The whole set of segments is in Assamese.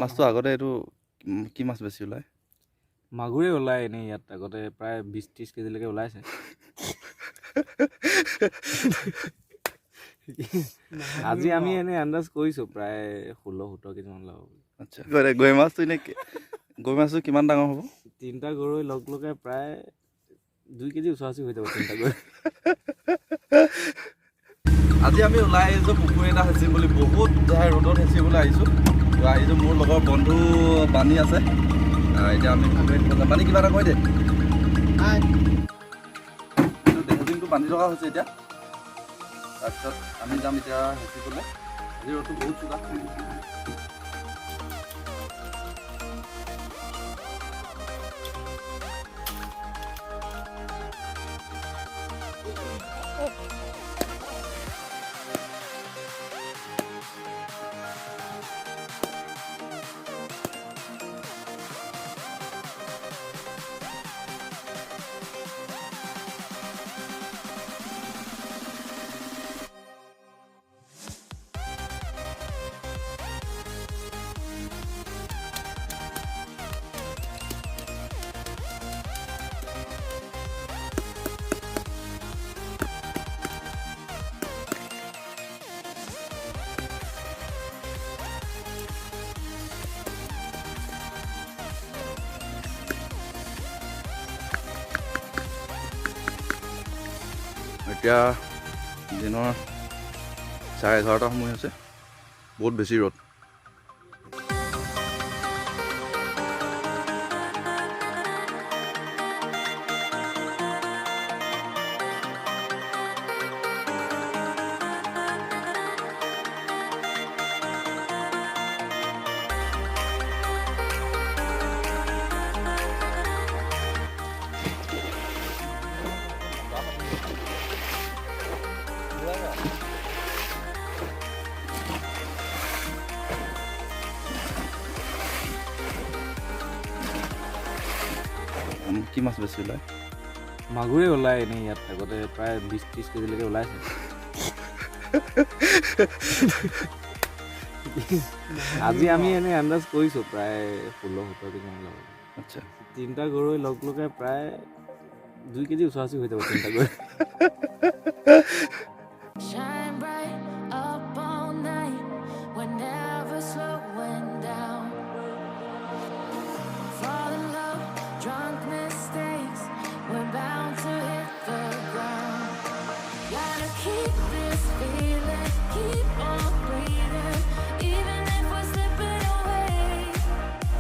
মাছটো আগতে এইটো কি মাছ বেছি ওলায়? মাগুৰে ওলায় এনেই ইয়াত আগতে প্ৰায় 20-30 কেজিলৈকে ওলাইছে। আজি আমি এনেই আন্দাজ কৰিছোঁ প্ৰায় 16-17 কেজিমান ওলাব বুলি। আচ্ছা, গৰৈ মাছটো এনেই গৰৈ মাছটো কিমান ডাঙৰ হ'ব? 3টা গৰৈ লগ লগাই প্ৰায় 2 কেজি ওচৰা-ওচৰি হৈ যাব 3টা গৰৈ। আজি আমি ওলাই আহিছোঁ পুখুৰী এটা হেঁচিম বুলি, বহুত ৰ'দত হেঁচিবলৈ আহিছোঁ। আহিছোঁ, মোৰ লগৰ বন্ধু বাণী আছে। এতিয়া আমি পুখুৰীত যাম। বাণী কিবা এটা কৈ দে। হেঁচিমটো বান্ধি থকা হৈছে এতিয়া। তাৰপিছত আমি যাম এতিয়া হেঁচিবলৈ। আজি ৰ'দটো বহুত চোকা। এতিয়া দিনৰ 11:30 সময় হৈছে, বহুত বেছি ৰ'দ। কি মাছ বেছি ওলায়? মাগুৰে ওলায় এনেই ইয়াত আগতে প্ৰায় 20-30 কেজিলৈকে ওলাইছে। আজি আমি এনেই আন্দাজ কৰিছোঁ প্ৰায় 16-17 কেজিমান ওলাব। আচ্ছা, 3টা গৰৈ লগ লগাই প্ৰায় 2 কেজি ওচৰা-ওচৰি হৈ যাব 3টা গৰৈ। Shine bright up all night, we're never slowing down. Fall in love, drunk mistakes, we're bound to hit the ground. Gotta keep this feeling, keep on breathing, even if we're slipping away.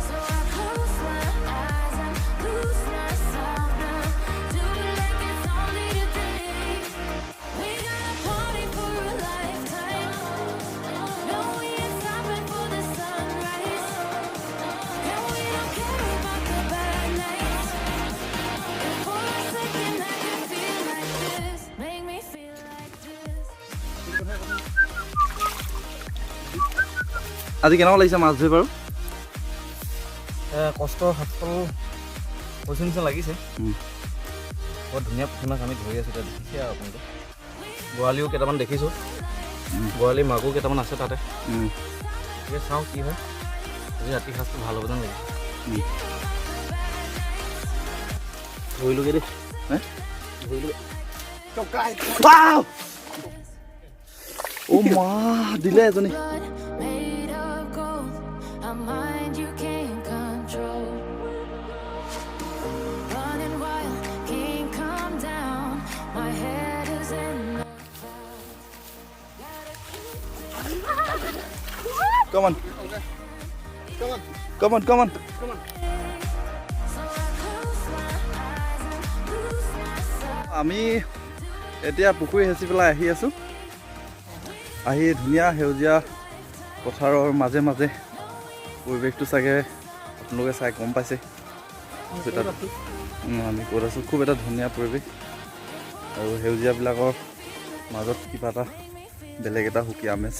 So I close my eyes and lose myself now, do it like it's only today. We got a party for a lifetime, no we ain't stopping for the sunrise, and we don't care about the bad nights. If for a second I can feel like this, make me feel like this. আজি কেনেকুৱা লাগিছে মাছ ধৰি বাৰু? কষ্টৰ সফল হৈছে নিচিনা লাগিছে। বৰ ধুনীয়া পুঠি মাছ আমি ধৰি আছোঁ, এতিয়া দেখিছে আৰু আপোনালোকে। বৰালিও কেইটামান দেখিছোঁ, বৰালি মাগুৰ কেইটামান আছে তাতে। গতিকে চাওঁ কি হয়, আজি ৰাতি সাঁজটো ভাল হ'ব যেন লাগে। ধৰিলোগৈ দেই, ধৰিলোগৈ। অ' মা, দিলে এজনী। Blood made of gold, a mind you can't control. Running wild, can't calm down, my head is in the Come on. Come on, come on. so I close my eyes and lose myself. আমি এতিয়া পুখুৰী হেঁচি পেলাই আহি আছোঁ। আহি ধুনীয়া সেউজীয়া পথাৰৰ মাজে মাজে পৰিৱেশটো চাগে আপোনালোকে চাই গম পাইছে। আমি ক'ত আছোঁ, খুব এটা ধুনীয়া পৰিৱেশ আৰু সেউজীয়াবিলাকৰ মাজত কিবা এটা বেলেগ এটা সুকীয়া আমেজ।